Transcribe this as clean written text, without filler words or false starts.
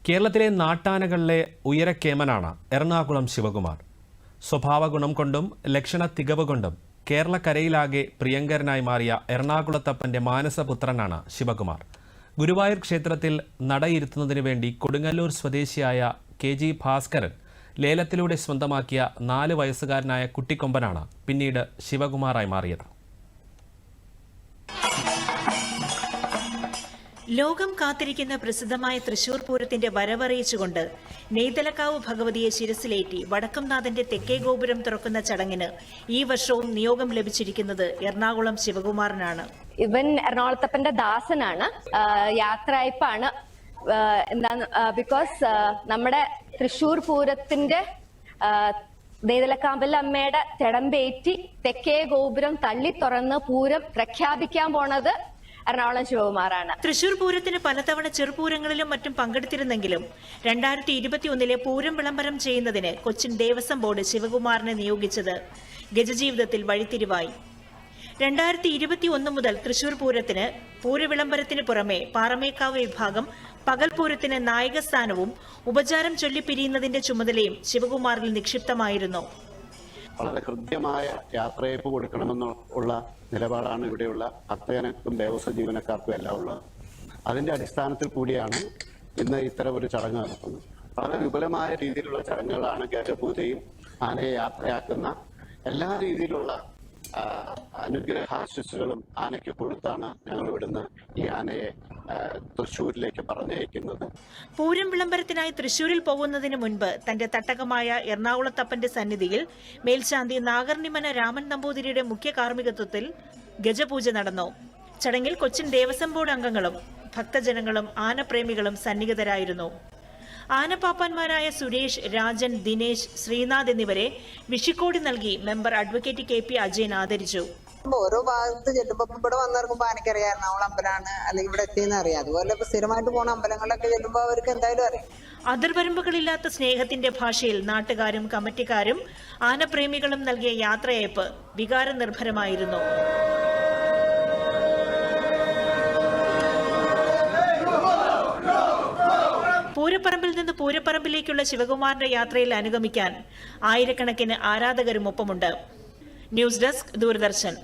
കേരളത്തിലെ നാട്ടാനകളിലെ ഉയരക്കേമനാണ് എറണാകുളം ശിവകുമാർ. സ്വഭാവഗുണം കൊണ്ടും ലക്ഷണ തികവ് കൊണ്ടും കേരളക്കരയിലാകെ പ്രിയങ്കരനായി മാറിയ എറണാകുളത്തപ്പന്റെ മാനസപുത്രനാണ് ശിവകുമാർ. ഗുരുവായൂർ ക്ഷേത്രത്തിൽ നടയിരുത്തുന്നതിനു വേണ്ടി കൊടുങ്ങല്ലൂർ സ്വദേശിയായ KG ഭാസ്കരൻ ലേലത്തിലൂടെ സ്വന്തമാക്കിയ 4 വയസ്സുകാരനായ കുട്ടിക്കൊമ്പനാണ് പിന്നീട് ശിവകുമാറായി മാറിയത്. ലോകം കാത്തിരിക്കുന്ന പ്രസിദ്ധമായ തൃശൂർ പൂരത്തിന്റെ വരവറിയിച്ചുകൊണ്ട് നെയ്തലക്കാവ് ഭഗവതിയെ ശിരസിലേറ്റി വടക്കുംനാഥന്റെ തെക്കേ ഗോപുരം തുറക്കുന്ന ചടങ്ങിന് ഈ വർഷവും നിയോഗം ലഭിച്ചിരിക്കുന്നത് എറണാകുളം ശിവകുമാറിനാണ്. ഇവൻ എറണാകുളത്തപ്പന്റെ ദാസനാണ്, യാത്രയപ്പാണ്. ബിക്കോസ് നമ്മുടെ തൃശൂർ പൂരത്തിന്റെ നെയ്തലക്കാമ്പൽ അമ്മയുടെ തിടമ്പേറ്റി തെക്കേ ഗോപുരം തള്ളി തുറന്ന് പൂരം പ്രഖ്യാപിക്കാൻ പോണത് എറണാകുളം ശിവകുമാറാണ്. തൃശൂർ പൂരത്തിന് പലതവണ ചെറുപൂരങ്ങളിലും മറ്റും പങ്കെടുത്തിരുന്നെങ്കിലും 2021 പൂരം വിളംബരം ചെയ്യുന്നതിന് കൊച്ചിൻ ദേവസ്വം ബോർഡ് ശിവകുമാറിനെ നിയോഗിച്ചത് ഗജജീവിതത്തിൽ വഴിത്തിരിവായി. 2021 മുതൽ തൃശൂർ പൂരത്തിന് പൂരവിളംബരത്തിന് പുറമെ പാറമേക്കാവ് വിഭാഗം പകൽപൂരത്തിന് നായകസ്ഥാനവും ഉപചാരം ചൊല്ലിപ്പിരിയുന്നതിന്റെ ചുമതലയും ശിവകുമാറിൽ നിക്ഷിപ്തമായിരുന്നു. വളരെ ഹൃദ്യമായ യാത്രയപ്പ് കൊടുക്കണമെന്നുള്ള നിലപാടാണ് ഇവിടെയുള്ള ഭക്തജനക്കും ദേവസ്വം ജീവനക്കാർക്കും എല്ലാം ഉള്ളത്. അതിന്റെ അടിസ്ഥാനത്തിൽ കൂടിയാണ് ഇന്ന് ഇത്തരം ഒരു ചടങ്ങ് നടത്തുന്നത്. വളരെ വിപുലമായ രീതിയിലുള്ള ചടങ്ങുകളാണ് ഗജപൂജയും ആനയെ യാത്രയാക്കുന്ന എല്ലാ രീതിയിലുള്ള അനുഗ്രഹാശിസ്സുകളും ആനയ്ക്ക് കൊടുത്താണ് ഞങ്ങൾ ഇവിടുന്ന് ഈ ആനയെ തൃശ്ശൂരിലേക്ക് പറഞ്ഞയക്കുന്നത്. പൂരം വിളംബരത്തിനായി തൃശ്ശൂരിൽ പോകുന്നതിന് മുൻപ് തന്റെ തട്ടകമായ എറണാകുളത്തപ്പന്റെ സന്നിധിയിൽ മേൽശാന്തി നാഗർനിമന രാമൻ നമ്പൂതിരിയുടെ മുഖ്യ കാർമ്മികത്വത്തിൽ ഗജപൂജ നടന്നു. ചടങ്ങിൽ കൊച്ചിൻ ദേവസ്വം ബോർഡ് അംഗങ്ങളും ഭക്തജനങ്ങളും ആനപ്രേമികളും സന്നിഹിതരായിരുന്നു. ആനപ്പാപ്പാന്മാരായ സുരേഷ്, രാജൻ, ദിനേശ്, ശ്രീനാഥ് എന്നിവരെ വിഷിക്കോടി നൽകി മെമ്പർ അഡ്വക്കേറ്റ് KP അജയൻ ആദരിച്ചു. ഓരോ ഭാഗത്ത് ചെല്ലുമ്പോ ഇവിടെ വന്നിറങ്ങുമ്പോ എനിക്കറിയാം എറണാകുളം അമ്പലമാണ് അല്ലെങ്കിൽ ഇവിടെ എത്തിയെന്ന് അറിയാം. അതുപോലെ ഇപ്പൊ സ്ഥിരമായിട്ട് പോണ അമ്പലങ്ങളിലൊക്കെ ചെല്ലുമ്പോ അവർക്ക് എന്തായാലും അറിയാം. അതിർവരമ്പുകളില്ലാത്ത സ്നേഹത്തിന്റെ ഭാഷയിൽ നാട്ടുകാരും കമ്മിറ്റിക്കാരും ആനപ്രേമികളും നൽകിയ യാത്രയയപ്പ് വികാരനിർഭരമായിരുന്നു. പൂരപ്പറമ്പിൽ നിന്ന് പൂരപ്പറമ്പിലേക്കുള്ള ശിവകുമാറിന്റെ യാത്രയിൽ അനുഗമിക്കാൻ ആയിരക്കണക്കിന് ആരാധകരും ഒപ്പമുണ്ട്. News desk, Doordarshan.